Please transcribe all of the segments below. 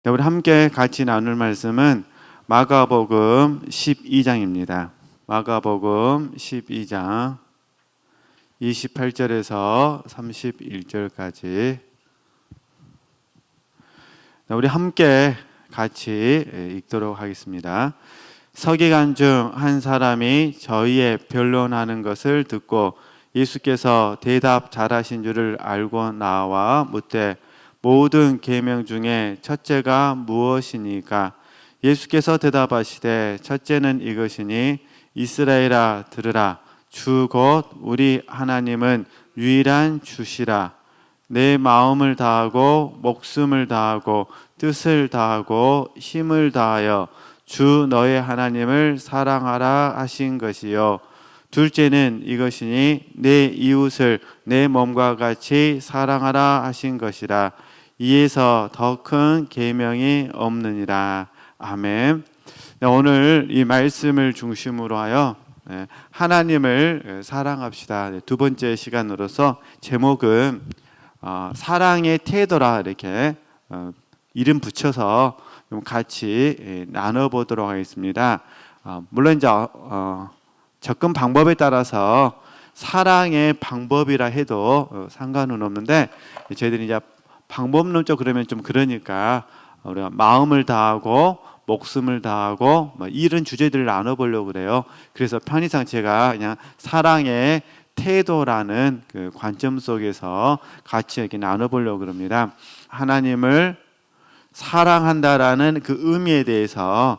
네, 우리 함께 같이 나눌 말씀은 마가복음 12장입니다. 마가복음 12장 28절에서 31절까지 우리 함께 같이 읽도록 하겠습니다. 서기관 중 한 사람이 저희의 변론하는 것을 듣고 예수께서 대답 잘하신 줄을 알고 나와 묻되 모든 계명 중에 첫째가 무엇이니까? 예수께서 대답하시되 첫째는 이것이니 이스라엘아 들으라. 주 곧 우리 하나님은 유일한 주시라. 내 마음을 다하고 목숨을 다하고 뜻을 다하고 힘을 다하여 주 너의 하나님을 사랑하라 하신 것이요. 둘째는 이것이니 내 이웃을 내 몸과 같이 사랑하라 하신 것이라. 이에서 더 큰 계명이 없느니라. 아멘. 오늘 이 말씀을 중심으로 하여 하나님을 사랑합시다. 두 번째 시간으로서 제목은 사랑의 태도라 이렇게 이름 붙여서 같이 나눠보도록 하겠습니다. 물론 이제 접근 방법에 따라서 사랑의 방법이라 해도 상관은 없는데 저희들이 이제 방법론적 그러면 좀 그러니까 우리가 마음을 다하고 목숨을 다하고 이런 주제들을 나눠보려고 그래요. 그래서 편의상 제가 그냥 사랑의 태도라는 그 관점 속에서 같이 이렇게 나눠보려고 그럽니다. 하나님을 사랑한다라는 그 의미에 대해서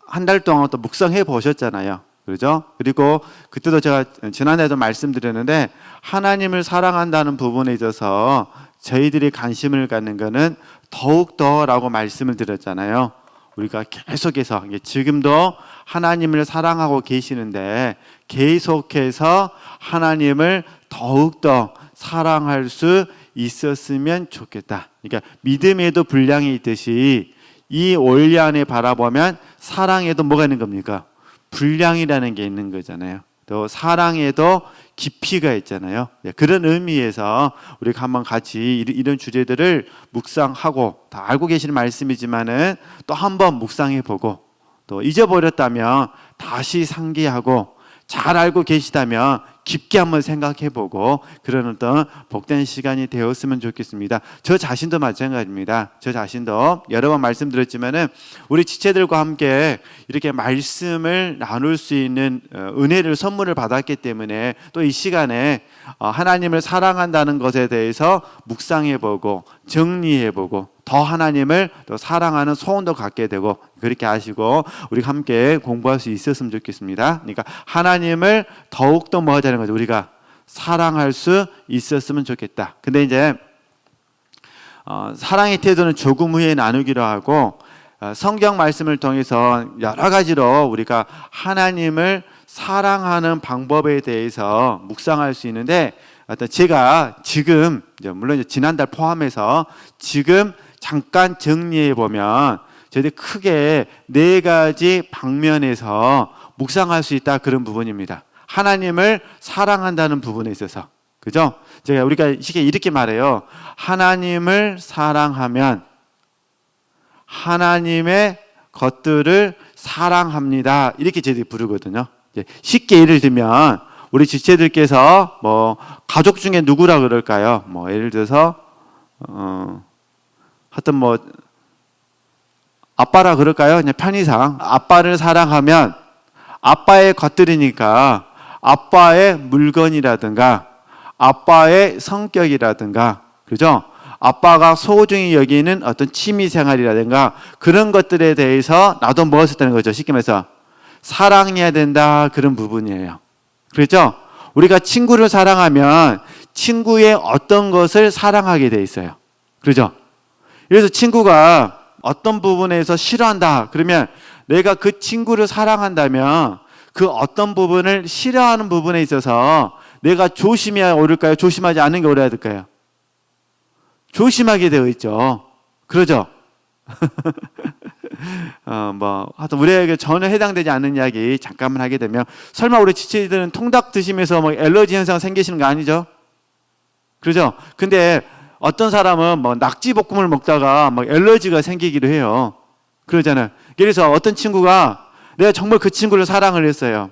한 달 동안 또 묵상해 보셨잖아요. 그렇죠? 그리고 그때도 제가 지난해에도 말씀드렸는데 하나님을 사랑한다는 부분에 있어서 저희들이 관심을 갖는 것은 더욱더라고 말씀을 드렸잖아요. 우리가 계속해서 지금도 하나님을 사랑하고 계시는데 계속해서 하나님을 더욱더 사랑할 수 있었으면 좋겠다. 그러니까 믿음에도 분량이 있듯이 이 원리 안에 바라보면 사랑에도 뭐가 있는 겁니까? 분량이라는 게 있는 거잖아요. 또 사랑에도 깊이가 있잖아요. 그런 의미에서 우리가 한번 같이 이런 주제들을 묵상하고 다 알고 계시는 말씀이지만은 또 한번 묵상해보고 또 잊어버렸다면 다시 상기하고 잘 알고 계시다면 깊게 한번 생각해보고 그런 어떤 복된 시간이 되었으면 좋겠습니다. 저 자신도 마찬가지입니다. 저 자신도 여러 번 말씀드렸지만은 우리 지체들과 함께 이렇게 말씀을 나눌 수 있는 은혜를 선물을 받았기 때문에 또 이 시간에 하나님을 사랑한다는 것에 대해서 묵상해보고 정리해보고 더 하나님을 더 사랑하는 소원도 갖게 되고 그렇게 하시고 우리 함께 공부할 수 있었으면 좋겠습니다. 그러니까 하나님을 더욱더 뭐 하자는 거죠. 우리가 사랑할 수 있었으면 좋겠다. 근데 이제 사랑의 태도는 조금 후에 나누기로 하고 성경 말씀을 통해서 여러 가지로 우리가 하나님을 사랑하는 방법에 대해서 묵상할 수 있는데 제가 지금 물론 지난달 포함해서 지금 잠깐 정리해 보면 저희들이 크게 네 가지 방면에서 묵상할 수 있다 그런 부분입니다. 하나님을 사랑한다는 부분에 있어서 그죠? 우리가 쉽게 이렇게 말해요. 하나님을 사랑하면 하나님의 것들을 사랑합니다. 이렇게 저희들이 부르거든요. 쉽게 예를 들면 우리 지체들께서 뭐 가족 중에 누구라 그럴까요? 뭐 예를 들어서 하여튼 뭐 아빠라 그럴까요? 그냥 편의상 아빠를 사랑하면 아빠의 것들이니까 아빠의 물건이라든가 아빠의 성격이라든가 그죠? 아빠가 소중히 여기는 어떤 취미생활이라든가 그런 것들에 대해서 나도 무엇을 거죠? 쉽게 말해서 사랑해야 된다 그런 부분이에요. 그렇죠? 우리가 친구를 사랑하면 친구의 어떤 것을 사랑하게 돼 있어요. 그렇죠? 그래서 친구가 어떤 부분에서 싫어한다 그러면 내가 그 친구를 사랑한다면 그 어떤 부분을 싫어하는 부분에 있어서 내가 조심해야 옳을까요? 조심하지 않는 게 옳아야 될까요? 조심하게 되어 있죠. 그러죠? 하여튼 우리에게 전혀 해당되지 않는 이야기 잠깐만 하게 되면 설마 우리 지체들은 통닭 드시면서 뭐 알러지 현상 생기시는 거 아니죠? 그러죠? 근데 어떤 사람은 뭐 낙지볶음을 먹다가 막 엘러지가 생기기도 해요. 그러잖아요. 그래서 어떤 친구가 내가 정말 그 친구를 사랑을 했어요.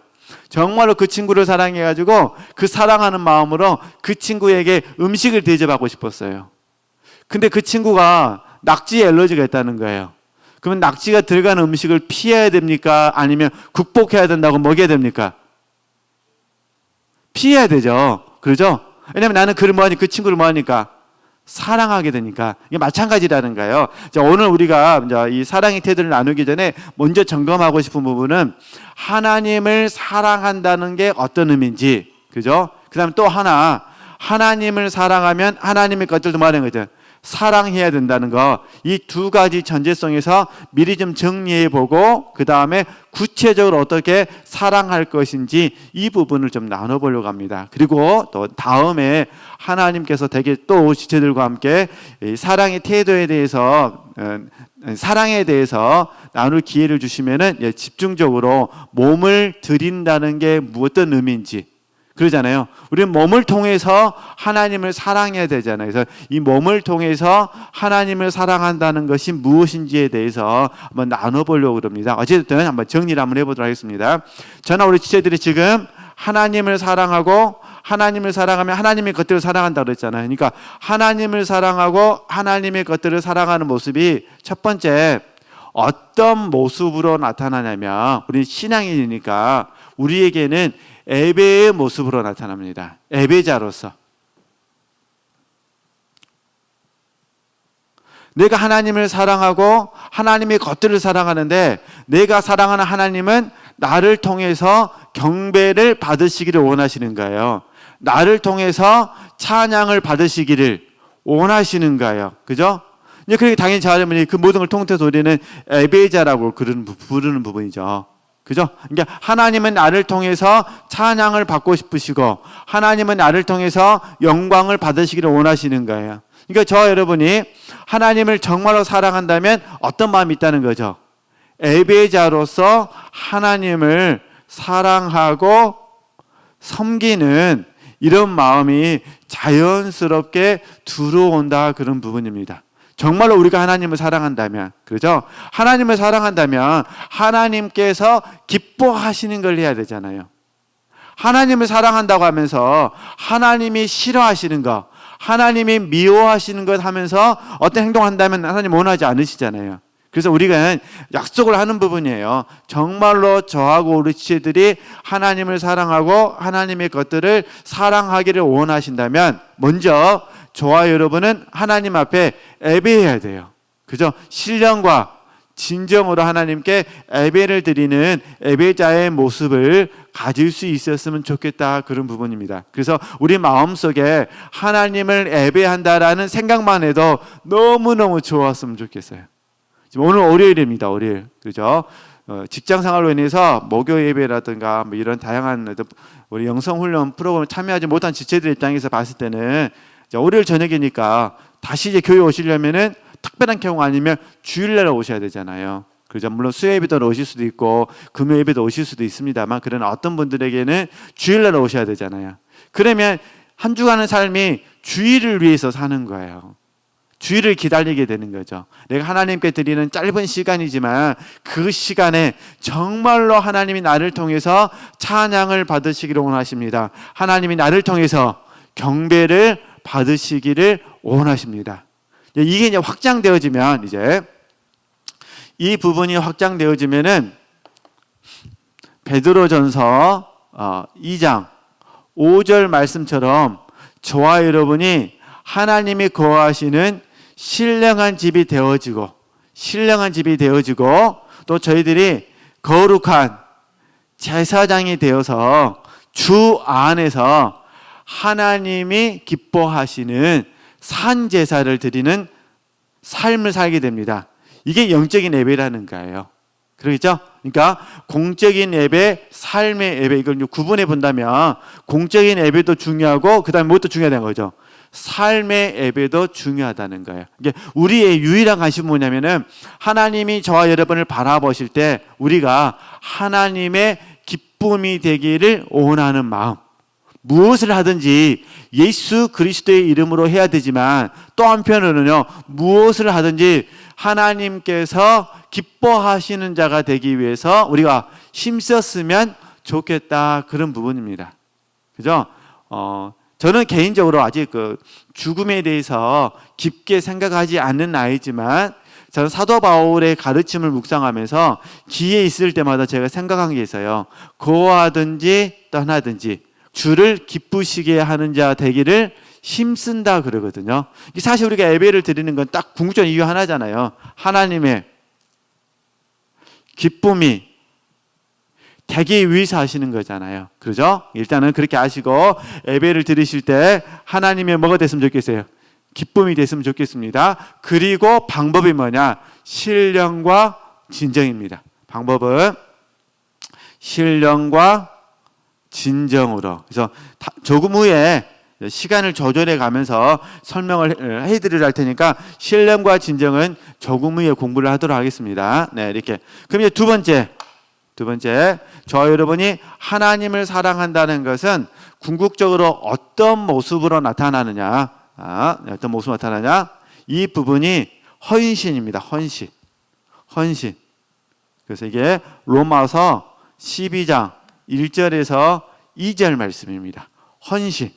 정말로 그 친구를 사랑해가지고 그 사랑하는 마음으로 그 친구에게 음식을 대접하고 싶었어요. 근데 그 친구가 낙지 엘러지가 있다는 거예요. 그러면 낙지가 들어가는 음식을 피해야 됩니까? 아니면 극복해야 된다고 먹여야 됩니까? 피해야 되죠. 그러죠? 왜냐면 나는 그 친구를 뭐하니까? 사랑하게 되니까. 이게 마찬가지라는 거예요. 자, 오늘 우리가 이 사랑의 태도를 나누기 전에 먼저 점검하고 싶은 부분은 하나님을 사랑한다는 게 어떤 의미인지, 그죠? 그 다음에 또 하나, 하나님을 사랑하면 하나님의 것들도 말하는 거죠. 사랑해야 된다는 거. 이 두 가지 전제성에서 미리 좀 정리해 보고 그 다음에 구체적으로 어떻게 사랑할 것인지 이 부분을 좀 나눠보려고 합니다. 그리고 또 다음에 하나님께서 되게 또 지체들과 함께 사랑의 태도에 대해서 사랑에 대해서 나눌 기회를 주시면은 집중적으로 몸을 드린다는 게 어떤 의미인지, 그러잖아요. 우리는 몸을 통해서 하나님을 사랑해야 되잖아요. 그래서 이 몸을 통해서 하나님을 사랑한다는 것이 무엇인지에 대해서 한번 나눠보려고 합니다. 어쨌든 한번 정리를 한번 해보도록 하겠습니다. 저나 우리 지체들이 지금 하나님을 사랑하고 하나님을 사랑하면 하나님의 것들을 사랑한다고 그랬잖아요. 그러니까 하나님을 사랑하고 하나님의 것들을 사랑하는 모습이 첫 번째 어떤 모습으로 나타나냐면, 우리 신앙인이니까 우리에게는 예배의 모습으로 나타납니다. 예배자로서. 내가 하나님을 사랑하고 하나님의 것들을 사랑하는데 내가 사랑하는 하나님은 나를 통해서 경배를 받으시기를 원하시는 거예요. 나를 통해서 찬양을 받으시기를 원하시는 거예요. 그죠? 그렇게 당연히 자라면 그 모든 걸 통틀어서 우리는 예배자라고 부르는 부분이죠. 그죠? 그러니까 하나님은 나를 통해서 찬양을 받고 싶으시고 하나님은 나를 통해서 영광을 받으시기를 원하시는 거예요. 그러니까 저 여러분이 하나님을 정말로 사랑한다면 어떤 마음이 있다는 거죠? 예배자로서 하나님을 사랑하고 섬기는 이런 마음이 자연스럽게 들어온다, 그런 부분입니다. 정말로 우리가 하나님을 사랑한다면, 그렇죠? 하나님을 사랑한다면 하나님께서 기뻐하시는 걸 해야 되잖아요. 하나님을 사랑한다고 하면서 하나님이 싫어하시는 것, 하나님이 미워하시는 것 하면서 어떤 행동을 한다면 하나님 원하지 않으시잖아요. 그래서 우리가 약속을 하는 부분이에요. 정말로 저하고 우리 지체들이 하나님을 사랑하고 하나님의 것들을 사랑하기를 원하신다면 먼저 저와 여러분은 하나님 앞에 예배해야 돼요. 그죠? 신령과 진정으로 하나님께 예배를 드리는 예배자의 모습을 가질 수 있었으면 좋겠다, 그런 부분입니다. 그래서 우리 마음속에 하나님을 예배한다라는 생각만 해도 너무너무 좋았으면 좋겠어요. 지금 오늘 월요일입니다. 월요일. 그죠? 직장 생활로 인해서 목요 예배라든가 뭐 이런 다양한 우리 영성훈련 프로그램에 참여하지 못한 지체들 입장에서 봤을 때는 월요일 저녁이니까 다시 이제 교회 오시려면은 특별한 경우 아니면 주일날 오셔야 되잖아요. 그죠? 물론 수요 예배도 오실 수도 있고 금요 예배도 오실 수도 있습니다만, 그런 어떤 분들에게는 주일날 오셔야 되잖아요. 그러면 한 주간의 삶이 주일을 위해서 사는 거예요. 주일을 기다리게 되는 거죠. 내가 하나님께 드리는 짧은 시간이지만 그 시간에 정말로 하나님이 나를 통해서 찬양을 받으시기를 원하십니다. 하나님이 나를 통해서 경배를 받으시기를 원하십니다. 이게 이제 확장되어지면, 이제 이 부분이 확장되어지면은 베드로전서 2장 5절 말씀처럼 저와 여러분이 하나님이 거하시는 신령한 집이 되어지고 또 저희들이 거룩한 제사장이 되어서 주 안에서 하나님이 기뻐하시는 산 제사를 드리는 삶을 살게 됩니다. 이게 영적인 예배라는 거예요. 그러겠죠? 그러니까 공적인 예배, 삶의 예배, 이걸 구분해 본다면 공적인 예배도 중요하고 그 다음에 무엇도 중요하다는 거죠? 삶의 예배도 중요하다는 거예요. 이게 우리의 유일한 관심은 뭐냐면은 하나님이 저와 여러분을 바라보실 때 우리가 하나님의 기쁨이 되기를 원하는 마음, 무엇을 하든지 예수 그리스도의 이름으로 해야 되지만 또 한편으로는요, 무엇을 하든지 하나님께서 기뻐하시는 자가 되기 위해서 우리가 힘썼으면 좋겠다, 그런 부분입니다. 그죠? 저는 개인적으로 아직 그 죽음에 대해서 깊게 생각하지 않는 나이지만 저는 사도 바울의 가르침을 묵상하면서 기회 있을 때마다 제가 생각한 게 있어요. 고하든지 떠나든지 주를 기쁘시게 하는 자 되기를 힘쓴다 그러거든요. 사실 우리가 예배를 드리는 건 딱 궁극적인 이유 하나잖아요. 하나님의 기쁨이 되기 위해서 하시는 거잖아요. 그렇죠? 일단은 그렇게 아시고 예배를 드리실 때 하나님의 뭐가 됐으면 좋겠어요? 기쁨이 됐으면 좋겠습니다. 그리고 방법이 뭐냐? 신령과 진정입니다. 방법은 신령과 진정으로. 그래서 조금 후에 시간을 조절해 가면서 설명을 해드리려 할 테니까 신령과 진정은 조금 후에 공부를 하도록 하겠습니다. 네, 이렇게. 그럼 이제 두 번째, 저와 여러분이 하나님을 사랑한다는 것은 궁극적으로 어떤 모습으로 나타나느냐? 어떤 모습으로 나타나냐? 이 부분이 헌신입니다. 헌신. 그래서 이게 로마서 12장 1절에서 2절 말씀입니다. 헌신.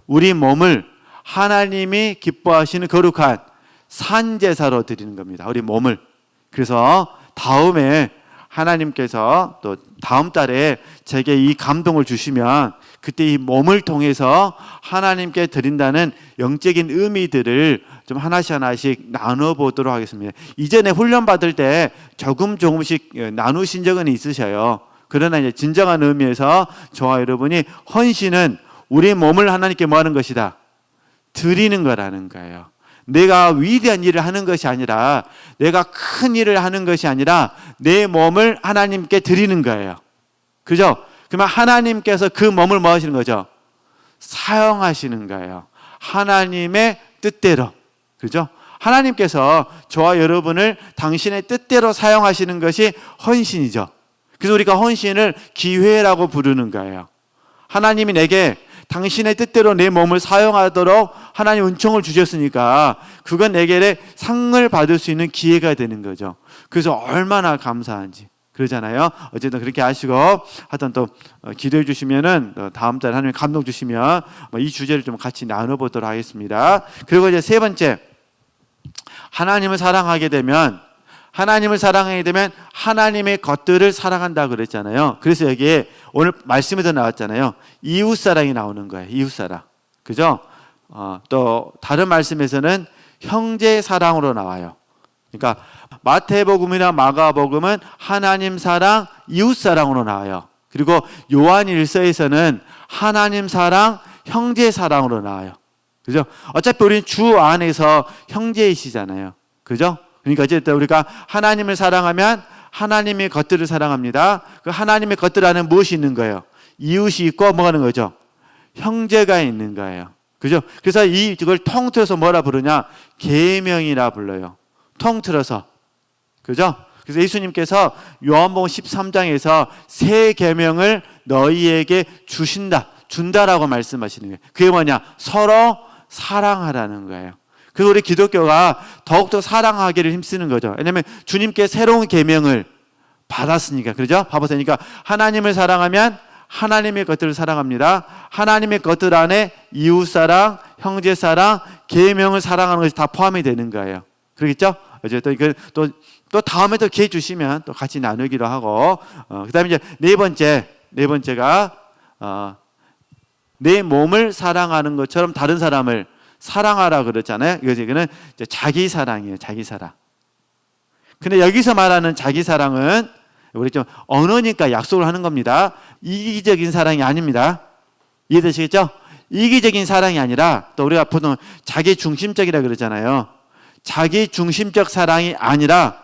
우리 몸을 하나님이 기뻐하시는 거룩한 산제사로 드리는 겁니다. 우리 몸을. 그래서 다음에 하나님께서 또 다음 달에 제게 이 감동을 주시면 그때 이 몸을 통해서 하나님께 드린다는 영적인 의미들을 좀 하나씩 나눠보도록 하겠습니다. 이전에 훈련 받을 때 조금씩 나누신 적은 있으셔요. 그러나 이제 진정한 의미에서 저와 여러분이 헌신은 우리 몸을 하나님께 뭐 하는 것이다? 드리는 거라는 거예요. 내가 위대한 일을 하는 것이 아니라, 내가 큰 일을 하는 것이 아니라 내 몸을 하나님께 드리는 거예요. 그죠? 그러면 하나님께서 그 몸을 뭐 하시는 거죠? 사용하시는 거예요. 하나님의 뜻대로. 그죠? 하나님께서 저와 여러분을 당신의 뜻대로 사용하시는 것이 헌신이죠. 그래서 우리가 헌신을 기회라고 부르는 거예요. 하나님이 내게 당신의 뜻대로 내 몸을 사용하도록 하나님 은총을 주셨으니까 그건 내게 상을 받을 수 있는 기회가 되는 거죠. 그래서 얼마나 감사한지. 그러잖아요. 어쨌든 그렇게 하시고 하여튼 또 기도해 주시면은 다음 달에 하나님 감동 주시면 이 주제를 좀 같이 나눠보도록 하겠습니다. 그리고 이제 세 번째, 하나님을 사랑하게 되면 하나님의 것들을 사랑한다 그랬잖아요. 그래서 여기에 오늘 말씀에도 나왔잖아요. 이웃사랑이 나오는 거예요. 이웃사랑. 그죠? 또 다른 말씀에서는 형제사랑으로 나와요. 그러니까 마태복음이나 마가복음은 하나님 사랑, 이웃사랑으로 나와요. 그리고 요한일서에서는 하나님 사랑, 형제사랑으로 나와요. 그죠? 어차피 우리는 주 안에서 형제이시잖아요. 그죠? 그러니까 어쨌든 우리가 하나님을 사랑하면 하나님의 것들을 사랑합니다. 그 하나님의 것들 안에 무엇이 있는 거예요? 이웃이 있고 뭐가 있는 거죠? 형제가 있는 거예요. 그죠? 그래서 이걸 통틀어서 뭐라 부르냐? 계명이라 불러요. 통틀어서. 그죠? 그래서 예수님께서 요한복음 13장에서 새 계명을 너희에게 준다라고 말씀하시는 거예요. 그게 뭐냐? 서로 사랑하라는 거예요. 그래서 우리 기독교가 더욱더 사랑하기를 힘쓰는 거죠. 왜냐하면 주님께 새로운 계명을 받았으니까. 그렇죠? 봐보세요. 그러니까 하나님을 사랑하면 하나님의 것들을 사랑합니다. 하나님의 것들 안에 이웃사랑, 형제사랑, 계명을 사랑하는 것이 다 포함이 되는 거예요. 그렇겠죠? 어쨌든 또 다음에 또 기회 주시면 또 같이 나누기로 하고, 그다음에 이제 네 번째가 내 몸을 사랑하는 것처럼 다른 사람을 사랑하라 그랬잖아요. 이거는 이제 자기 사랑이에요. 자기 사랑. 근데 여기서 말하는 자기 사랑은 우리 좀 언어니까 약속을 하는 겁니다. 이기적인 사랑이 아닙니다. 이해되시겠죠? 이기적인 사랑이 아니라 또 우리가 보통 자기 중심적이라 그러잖아요. 자기 중심적 사랑이 아니라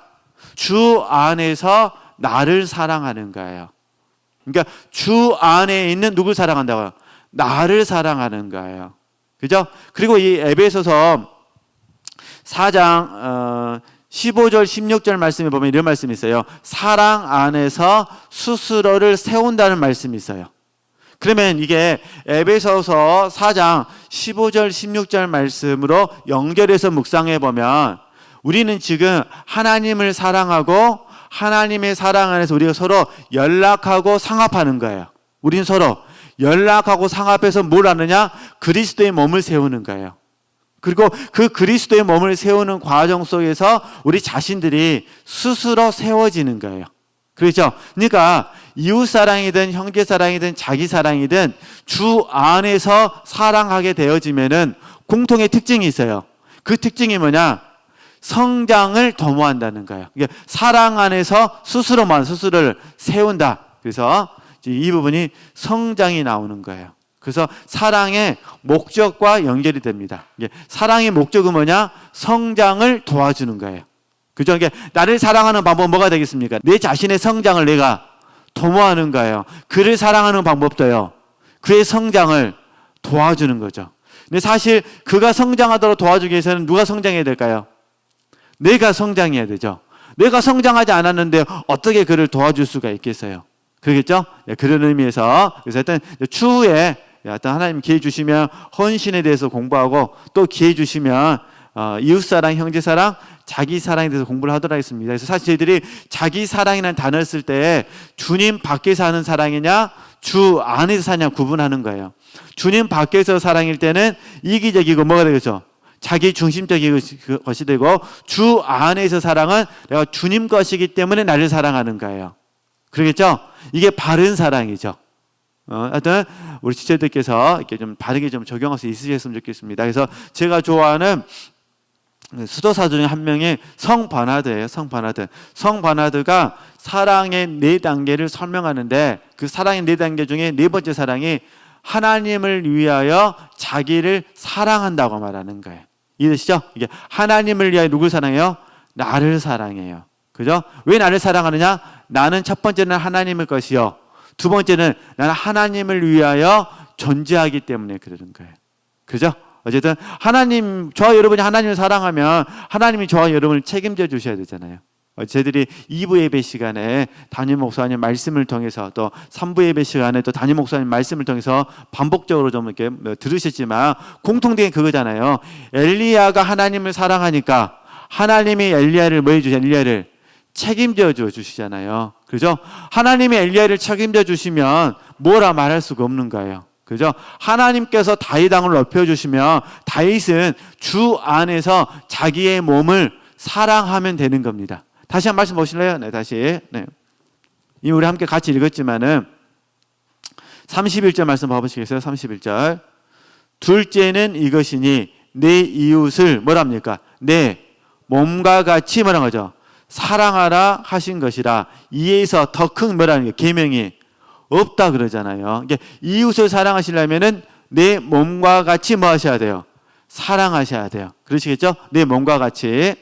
주 안에서 나를 사랑하는 거예요. 그러니까 주 안에 있는 누굴 사랑한다고요? 나를 사랑하는 거예요. 그죠? 그리고 이 에베소서 4장 15절 16절 말씀에 보면 이런 말씀이 있어요. 사랑 안에서 스스로를 세운다는 말씀이 있어요. 그러면 이게 에베소서 4장 15절 16절 말씀으로 연결해서 묵상해 보면 우리는 지금 하나님을 사랑하고 하나님의 사랑 안에서 우리가 서로 연락하고 상합하는 거예요. 우리는 서로 연락하고 상합해서 뭘 하느냐? 그리스도의 몸을 세우는 거예요. 그리고 그 그리스도의 몸을 세우는 과정 속에서 우리 자신들이 스스로 세워지는 거예요. 그렇죠? 그러니까 이웃사랑이든 형제사랑이든 자기사랑이든 주 안에서 사랑하게 되어지면은 공통의 특징이 있어요. 그 특징이 뭐냐? 성장을 도모한다는 거예요. 사랑 안에서 스스로를 세운다. 그래서 이 부분이 성장이 나오는 거예요. 그래서 사랑의 목적과 연결이 됩니다. 사랑의 목적은 뭐냐? 성장을 도와주는 거예요. 그죠? 나를 사랑하는 방법은 뭐가 되겠습니까? 내 자신의 성장을 내가 도모하는 거예요. 그를 사랑하는 방법도요, 그의 성장을 도와주는 거죠. 근데 사실 그가 성장하도록 도와주기 위해서는 누가 성장해야 될까요? 내가 성장해야 되죠. 내가 성장하지 않았는데 어떻게 그를 도와줄 수가 있겠어요? 그러겠죠? 그런 의미에서 그래서 하여튼 추후에 하여튼 하나님 기회 주시면 헌신에 대해서 공부하고 또 기회 주시면 이웃사랑, 형제사랑, 자기사랑에 대해서 공부를 하도록 하겠습니다. 그래서 사실 저희들이 자기사랑이라는 단어를 쓸 때 주님 밖에서 하는 사랑이냐 주 안에서 사냐 구분하는 거예요. 주님 밖에서 사랑일 때는 이기적이고 뭐가 되겠죠? 자기 중심적인 것이 되고, 주 안에서 사랑은 내가 주님 것이기 때문에 나를 사랑하는 거예요. 그러겠죠? 이게 바른 사랑이죠. 하여튼 우리 지체들께서 이렇게 좀 바르게 좀 적용할 수 있으셨으면 좋겠습니다. 그래서 제가 좋아하는 수도사 중에 한 명이 성바나드예요. 성바나드가 사랑의 4단계를 설명하는데 그 사랑의 4단계 중에 4번째 사랑이 하나님을 위하여 자기를 사랑한다고 말하는 거예요. 이해되시죠? 이게 하나님을 위하여 누굴 사랑해요? 나를 사랑해요. 그죠? 왜 나를 사랑하느냐? 나는 첫 번째는 하나님의 것이요, 두 번째는 나는 하나님을 위하여 존재하기 때문에 그러는 거예요. 그죠? 어쨌든 하나님, 저와 여러분이 하나님을 사랑하면 하나님이 저와 여러분을 책임져 주셔야 되잖아요. 저희들이 2부 예배 시간에 담임 목사님 말씀을 통해서, 또 3부 예배 시간에 또 담임 목사님 말씀을 통해서 반복적으로 좀 이렇게 들으셨지만 공통된 그거잖아요. 엘리야가 하나님을 사랑하니까 하나님이 엘리야를 뭐 해주세요? 엘리야를 책임져 주시잖아요. 그죠? 하나님이 엘리야를 책임져 주시면 뭐라 말할 수가 없는 거예요. 그죠? 하나님께서 다윗 왕을 높여주시면 다윗은 주 안에서 자기의 몸을 사랑하면 되는 겁니다. 다시 한 말씀 보실래요? 네, 다시. 네. 이 우리 함께 같이 읽었지만은 31절 말씀 봐보시겠어요? 31절. 둘째는 이것이니 내 이웃을 뭐랍니까? 내 몸과 같이 뭐라는 거죠? 사랑하라 하신 것이라. 이에서 더 큰 뭐라는 게 계명이 없다 그러잖아요. 이웃을 사랑하시려면은 내 몸과 같이 뭐 하셔야 돼요? 사랑하셔야 돼요. 그러시겠죠? 내 몸과 같이.